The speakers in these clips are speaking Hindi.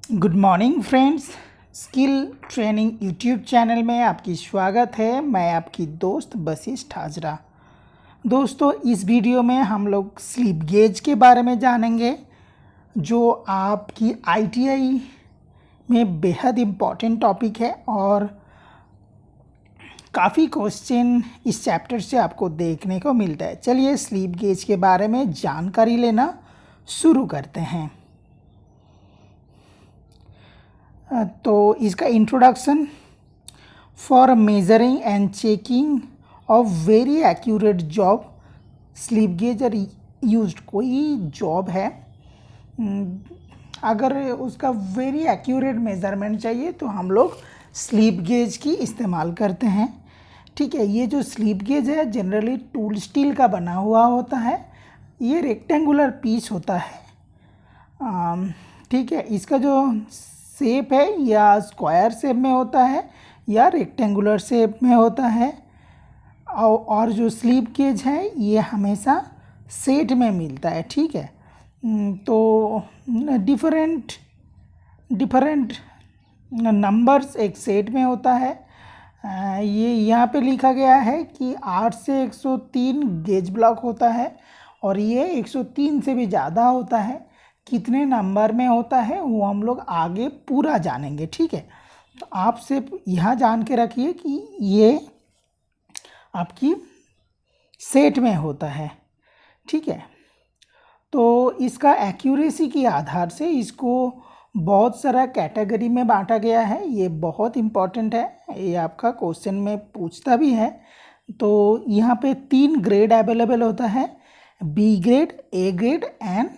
Good morning friends. Skill training YouTube channel में आपकी स्वागत है। मैं आपकी दोस्त वशिष्ठ हाजरा। दोस्तों, इस वीडियो में हम लोग स्लीप गेज के बारे में जानेंगे, जो आपकी आईटीआई में बेहद इम्पॉर्टेंट टॉपिक है और काफ़ी क्वेश्चन इस चैप्टर से आपको देखने को मिलता है। चलिए स्लीप गेज के बारे में जानकारी लेना शुरू करते हैं। तो इसका introduction, for measuring and checking of very accurate job slip gauge are used. कोई जॉब है, अगर उसका वेरी एक्यूरेट मेज़रमेंट चाहिए तो हम लोग स्लीप गेज की इस्तेमाल करते हैं। ठीक है, ये जो स्लीप गेज है जनरली टूल स्टील का बना हुआ होता है। ये रेक्टेंगुलर पीस होता है। ठीक है, इसका जो शेप है या स्क्वायर शेप में होता है या रेक्टेंगुलर शेप में होता है। और जो स्लीप गेज है ये हमेशा सेट में मिलता है। ठीक है, तो डिफरेंट नंबर्स एक सेट में होता है। ये यहाँ पे लिखा गया है कि 8 से 103 गेज ब्लॉक होता है और ये 103 से भी ज़्यादा होता है। कितने नंबर में होता है वो हम लोग आगे पूरा जानेंगे। ठीक है, तो आप सिर्फ यहाँ जान के रखिए कि ये आपकी सेट में होता है। ठीक है, तो इसका एक्यूरेसी के आधार से इसको बहुत सारा कैटेगरी में बांटा गया है। ये बहुत इम्पॉर्टेंट है, ये आपका क्वेश्चन में पूछता भी है। तो यहाँ पे 3 ग्रेड अवेलेबल होता है, B grade, A grade and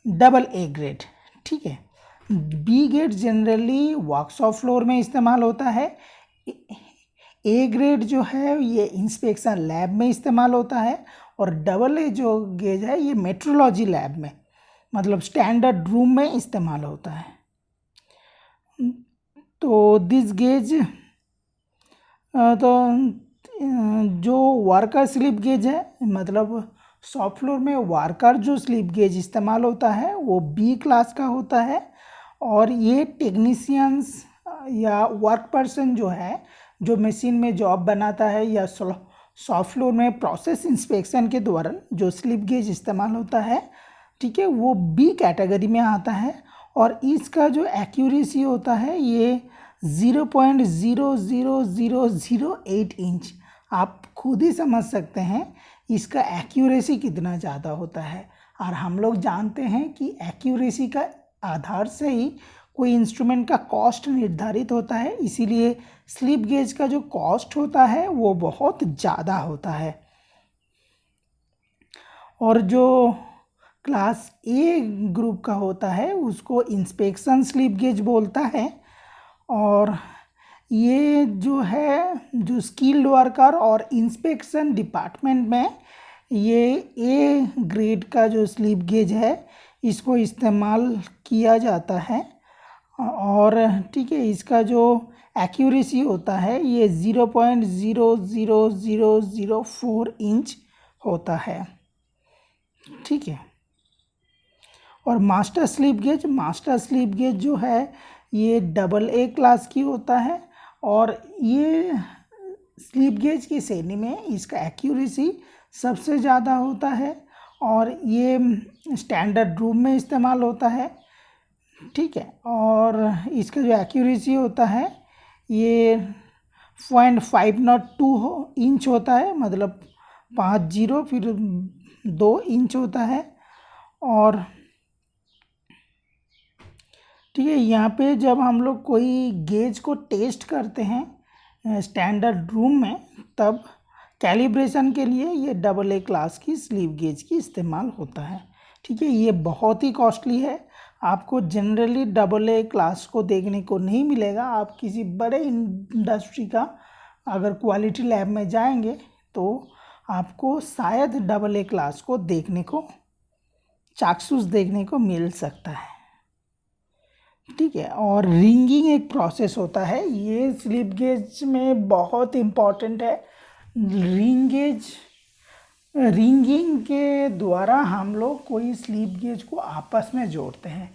double A grade. ठीक है, B grade generally workshop floor में इस्तेमाल होता है। ए ग्रेड जो है ये इंस्पेक्शन लैब में इस्तेमाल होता है और डबल ए जो गेज है ये मेट्रोलॉजी लैब में, मतलब स्टैंडर्ड रूम में इस्तेमाल होता है। तो दिस गेज तो जो वर्कर स्लिप गेज है, मतलब शॉप फ्लोर में वर्कर जो स्लिप गेज इस्तेमाल होता है वो बी क्लास का होता है। और ये टेक्नीशियंस या वर्क पर्सन जो है, जो मशीन में जॉब बनाता है या शॉप फ्लोर में प्रोसेस इंस्पेक्शन के दौरान जो स्लिप गेज इस्तेमाल होता है, ठीक है, वो बी कैटेगरी में आता है। और इसका जो एक्यूरेसी होता है ये 0.00008 इंच। आप खुद ही समझ सकते हैं इसका एक्यूरेसी कितना ज़्यादा होता है। और हम लोग जानते हैं कि एक्यूरेसी का आधार से ही कोई इंस्ट्रूमेंट का कॉस्ट निर्धारित होता है, इसीलिए स्लिप गेज का जो कॉस्ट होता है वो बहुत ज़्यादा होता है। और जो क्लास ए ग्रुप का होता है उसको इंस्पेक्शन स्लिप गेज बोलता है। और ये जो है, जो स्किल्ड वर्कर और इंस्पेक्शन डिपार्टमेंट में ये ए ग्रेड का जो स्लिप गेज है इसको इस्तेमाल किया जाता है। और ठीक है, इसका जो एक्यूरेसी होता है ये 0.00004 इंच होता है। ठीक है, और मास्टर स्लिप गेज जो है ये डबल ए क्लास की होता है। और ये स्लिप गेज की श्रेणी में इसका एक्यूरेसी सबसे ज़्यादा होता है और ये स्टैंडर्ड रूम में इस्तेमाल होता है। ठीक है, और इसका जो एक्यूरेसी होता है ये 0.502 इंच होता है, मतलब 50 फिर 2 इंच होता है। और ठीक है, यहाँ पे जब हम लोग कोई गेज को टेस्ट करते हैं स्टैंडर्ड रूम में, तब कैलिब्रेशन के लिए ये डबल ए क्लास की स्लीप गेज की इस्तेमाल होता है। ठीक है, ये बहुत ही कॉस्टली है, आपको जनरली डबल ए क्लास को देखने को नहीं मिलेगा। आप किसी बड़े इंडस्ट्री का अगर क्वालिटी लैब में जाएंगे तो आपको शायद डबल ए क्लास को देखने को, चाक्षुष देखने को मिल सकता है। ठीक है, और रिंगिंग एक प्रोसेस होता है, ये स्लिप गेज में बहुत इम्पॉर्टेंट है। रिंगिंग के द्वारा हम लोग कोई स्लिप गेज को आपस में जोड़ते हैं।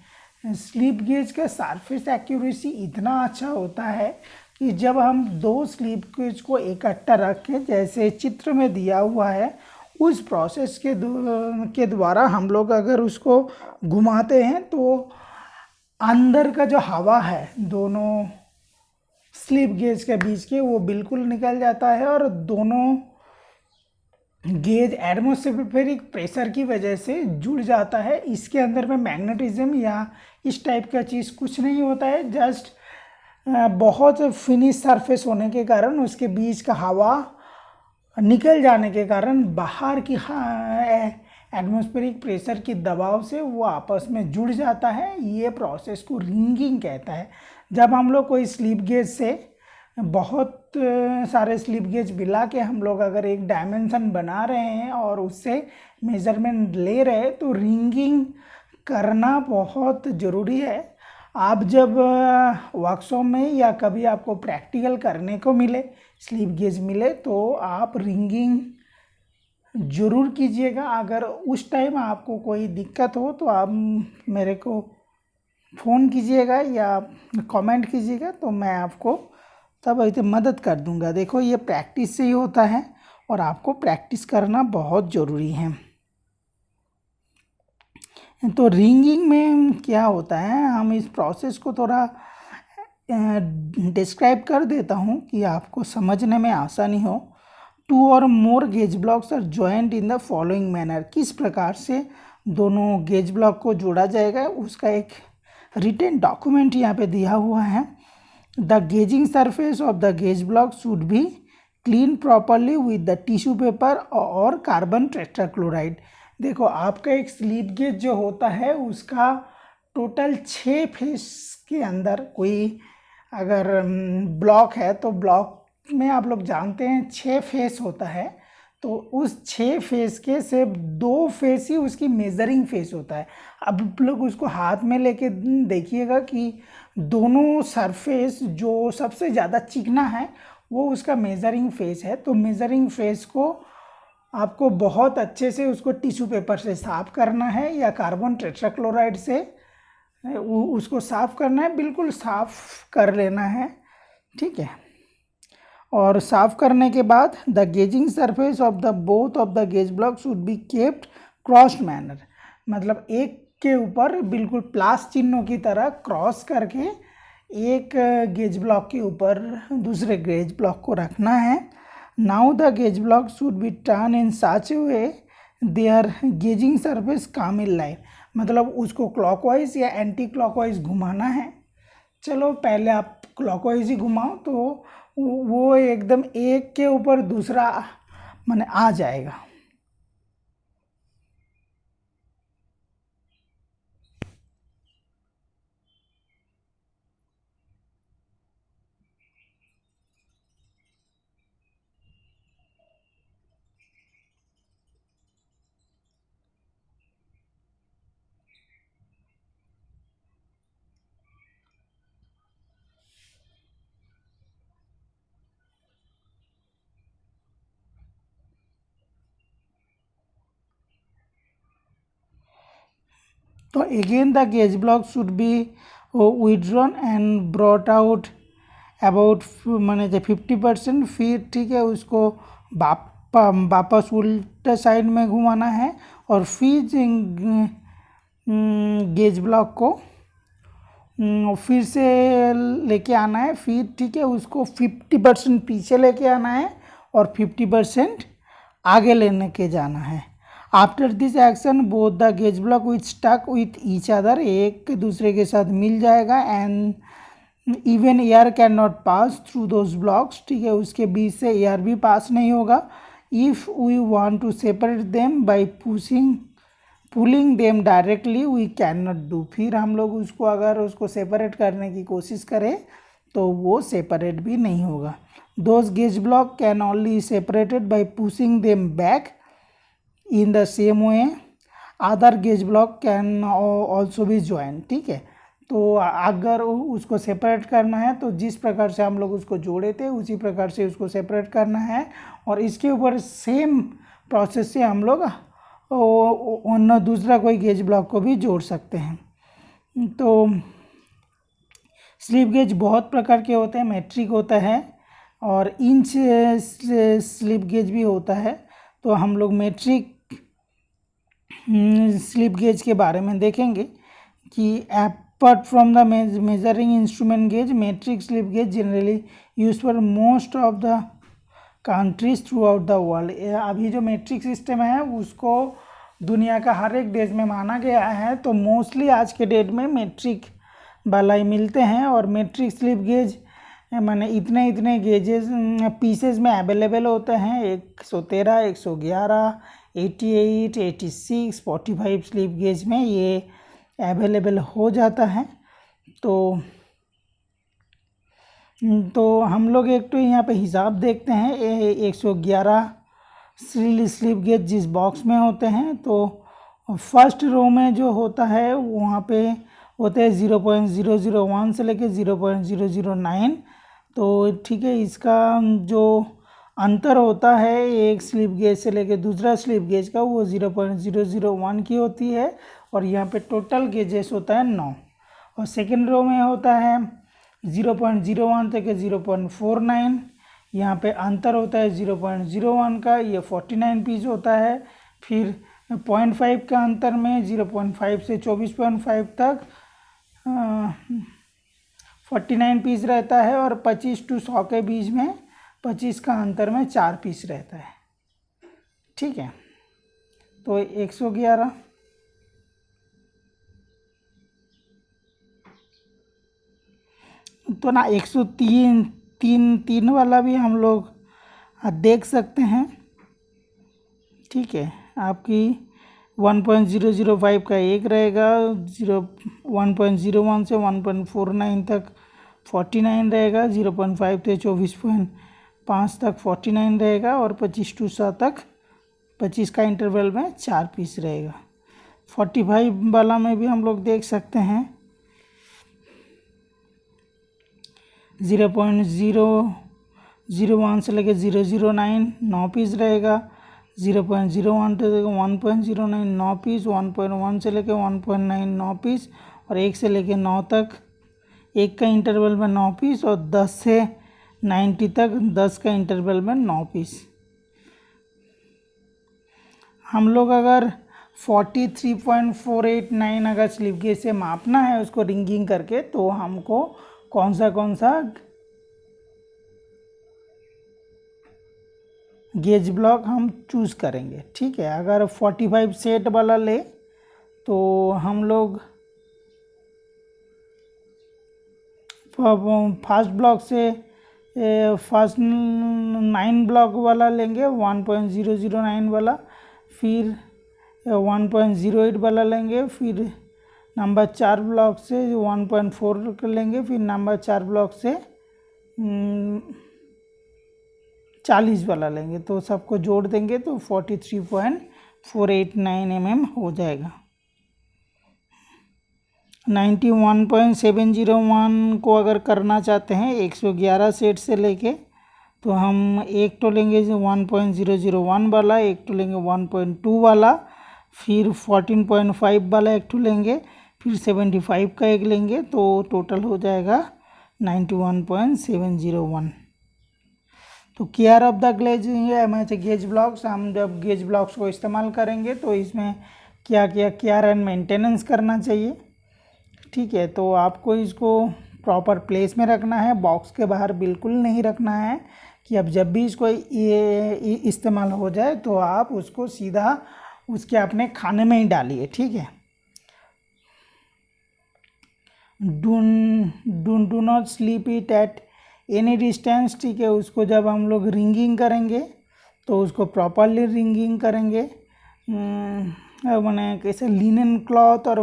स्लिप गेज का सरफेस एक्यूरेसी इतना अच्छा होता है कि जब हम दो स्लिप गेज को इकट्ठा रख के, जैसे चित्र में दिया हुआ है, उस प्रोसेस के द्वारा हम लोग अगर उसको घुमाते हैं तो अंदर का जो हवा है दोनों स्लिप गेज के बीच के, वो बिल्कुल निकल जाता है और दोनों गेज एटमॉस्फेरिक प्रेशर की वजह से जुड़ जाता है। इसके अंदर में मैग्नेटिज्म या इस टाइप का चीज़ कुछ नहीं होता है, जस्ट बहुत फिनिश सरफेस होने के कारण उसके बीच का हवा निकल जाने के कारण बाहर की एटमॉस्फेरिक प्रेशर की दबाव से वो आपस में जुड़ जाता है। ये प्रोसेस को रिंगिंग कहता है। जब हम लोग कोई स्लिप गेज से बहुत सारे स्लिप गेज मिला के हम लोग अगर एक डायमेंशन बना रहे हैं और उससे मेज़रमेंट ले रहे हैं तो रिंगिंग करना बहुत ज़रूरी है। आप जब वर्कशॉप में या कभी आपको प्रैक्टिकल करने को मिले, स्लिप गेज मिले, तो आप रिंगिंग ज़रूर कीजिएगा। अगर उस टाइम आपको कोई दिक्कत हो तो आप मेरे को फ़ोन कीजिएगा या कमेंट कीजिएगा, तो मैं आपको तब ऐसे मदद कर दूंगा। देखो, ये प्रैक्टिस से ही होता है और आपको प्रैक्टिस करना बहुत ज़रूरी है। तो रिंगिंग में क्या होता है, हम इस प्रोसेस को थोड़ा डिस्क्राइब कर देता हूँ कि आपको समझने में आसानी हो। 2 और more gauge blocks are joint in the following manner. किस प्रकार से दोनों गेज ब्लॉक को जोड़ा जाएगा उसका एक रिटन डॉक्यूमेंट यहाँ पे दिया हुआ है। The gauging surface of the gauge block should be clean properly with the tissue paper और कार्बन टेट्राक्लोराइड। देखो, आपका एक स्लिप गेज जो होता है उसका टोटल 6 फेस के अंदर कोई अगर ब्लॉक है तो ब्लॉक में आप लोग जानते हैं 6 फेस होता है। तो उस 6 फेस के सिर्फ 2 फेस ही उसकी मेजरिंग फेस होता है। अब आप लोग उसको हाथ में लेके देखिएगा कि दोनों सरफेस जो सबसे ज़्यादा चिकना है वो उसका मेजरिंग फेस है। तो मेजरिंग फेस को आपको बहुत अच्छे से उसको टिश्यू पेपर से साफ़ करना है या कार्बन टेट्राक्लोराइड से उसको साफ़ करना है, बिल्कुल साफ़ कर लेना है, ठीक है। और साफ़ करने के बाद the gauging surface of the both of the gauge block should be kept crossed manner, मतलब एक के ऊपर बिल्कुल प्लस चिन्हों की तरह क्रॉस करके एक गेज ब्लॉक के ऊपर दूसरे गेज ब्लॉक को रखना है। Now the gauge block should be turn in such a way there gauging surface come in line, मतलब उसको क्लॉकवाइज या एंटी क्लॉकवाइज घुमाना है। चलो, पहले आप क्लॉकवाइज ही घुमाओ तो वो एकदम एक के ऊपर दूसरा माने आ जाएगा। तो again the gauge block should be withdrawn and brought out about माने 50%। फिर ठीक है, उसको वापस उल्टे साइड में घुमाना है और फिर गेज ब्लॉक को फिर से लेके आना है। फिर ठीक है, उसको 50% पीछे लेके आना है और 50% आगे लेने के जाना है। After this action both the gauge block which stuck with each other, एक दूसरे के साथ मिल जाएगा and even air can not pass through those blocks, ठीक है, उसके बीच से एयर भी पास नहीं होगा। If we want to separate them by pulling them directly we can not do. फिर हम लोग उसको अगर उसको सेपरेट करने की कोशिश करें तो वो सेपरेट भी नहीं होगा। Those gauge block can only separated by pushing them back in the same way other gauge block can also be join, ठीक है। तो अगर उसको सेपरेट करना है तो जिस प्रकार से हम लोग उसको जोड़े थे उसी प्रकार से उसको सेपरेट करना है और इसके ऊपर सेम प्रोसेस से हम लोग दूसरा कोई गेज ब्लॉक को भी जोड़ सकते हैं। तो स्लिप गेज बहुत प्रकार के होते हैं, मेट्रिक होता है और इंच स्लिप गेज भी होता है। तो हम लोग मेट्रिक स्लिप गेज के बारे में देखेंगे कि apart from the measuring instrument gauge, metric slip gauge generally use for most of the countries throughout the world. अभी जो मेट्रिक सिस्टम है उसको दुनिया का हर एक देश में माना गया है, तो मोस्टली आज के डेट में मेट्रिक वाला ही मिलते हैं। और मेट्रिक स्लिप गेज माने इतने गेजेस पीसेस में अवेलेबल होते हैं, 113, 111, 88, 86, 45 स्लिप गेज में ये अवेलेबल हो जाता है। तो हम लोग एक तो यहाँ पे हिसाब देखते हैं, 111 स्लिप गेज जिस बॉक्स में होते हैं, तो फर्स्ट रो में जो होता है वहाँ पे होते हैं 0.001 से लेके 0.009। तो ठीक है, इसका जो अंतर होता है एक स्लिप गेज से लेके दूसरा स्लिप गेज का, वो 0.001 की होती है। और यहाँ पे टोटल गेजेस होता है 9। और सेकेंड रो में होता है 0.01 से 0.49। यहाँ पे अंतर होता है 0.01 का, ये 49 पीस होता है। फिर 0.5 का अंतर में 0.5 से 24.5 तक 49 पीस रहता है। और 25 to 100 के बीच में 25 का अंतर में 4 पीस रहता है। ठीक है, तो 111 तो ना 103 वाला भी हम लोग देख सकते हैं। ठीक है, आपकी 1.005 का एक रहेगा, 1.01 से 1.49 तक 49 रहेगा, 0.5 से 24.5 तक 49 रहेगा, और 25 to 100 तक 25 का इंटरवल में 4 पीस रहेगा। 45 वाला में भी हम लोग देख सकते हैं 0.001 से लेकर 009 9 पीस रहेगा, 0.01 से लेकर 1.09 9 पीस, 1.1 से लेकर 1.9 9 पीस, और 1 से लेकर 9 तक 1 का इंटरवल में 9 पीस, और 10 से 90 तक 10 का इंटरवल में 9 पीस। हम लोग अगर 43.489 अगर स्लिप गेज से मापना है उसको रिंगिंग करके, तो हमको कौन सा गेज ब्लॉक हम चूज़ करेंगे। ठीक है, अगर 45 सेट वाला ले तो हम लोग फर्स्ट ब्लॉक से फर्स्ट 9 ब्लॉक वाला लेंगे 1.009 वाला, फिर 1.08 वाला लेंगे, फिर नंबर 4 ब्लॉक से 1.4 लेंगे, फिर नंबर 4 ब्लॉक से 40 वाला लेंगे। तो सबको जोड़ देंगे तो 43.489 mm हो जाएगा। 91.701 को अगर करना चाहते हैं 111 सेट से लेके, तो हम एक तो लेंगे 1.001 वाला, एक तो लेंगे 1.2 वाला, फिर 14.5 वाला एक तो लेंगे, फिर 75 का एक लेंगे, तो टोटल हो जाएगा 91.701। तो care of the gauge blocks, हम जब गेज ब्लॉक्स को इस्तेमाल करेंगे तो इसमें क्या क्या केयर एंड मेंटेनेंस करना चाहिए। ठीक है, तो आपको इसको प्रॉपर प्लेस में रखना है, बॉक्स के बाहर बिल्कुल नहीं रखना है कि अब जब भी इसको ये इस्तेमाल हो जाए तो आप उसको सीधा उसके अपने खाने में ही डालिए। ठीक है, do not sleep it at any distance. ठीक है, उसको जब हम लोग रिंगिंग करेंगे तो उसको प्रॉपरली रिंगिंग करेंगे, मैंने कैसे लिनन क्लॉथ और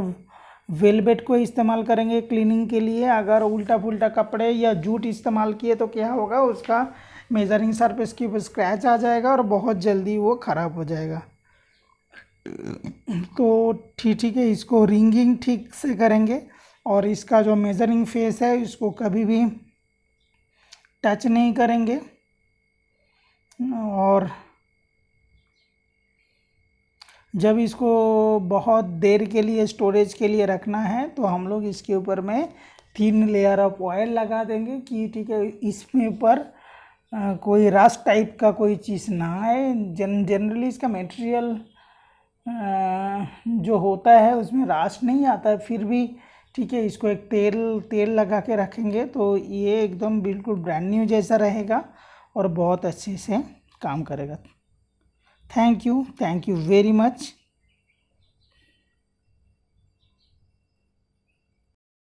वेलवेट को इस्तेमाल करेंगे क्लीनिंग के लिए। अगर उल्टा पुल्टा कपड़े या जूट इस्तेमाल किए तो क्या होगा, उसका मेजरिंग सरफेस के ऊपर स्क्रैच आ जाएगा और बहुत जल्दी वो ख़राब हो जाएगा। तो ठीक है, इसको रिंगिंग ठीक से करेंगे, और इसका जो मेजरिंग फेस है इसको कभी भी टच नहीं करेंगे। और जब इसको बहुत देर के लिए स्टोरेज के लिए रखना है तो हम लोग इसके ऊपर में 3 लेयर ऑफ ऑयल लगा देंगे कि ठीक है इसमें ऊपर कोई रस्ट टाइप का कोई चीज़ ना आए। जनरली इसका मटेरियल जो होता है उसमें रस्ट नहीं आता है, फिर भी ठीक है इसको एक तेल लगा के रखेंगे तो ये एकदम बिल्कुल ब्रांड न्यू जैसा रहेगा और बहुत अच्छे से काम करेगा। Thank you very much.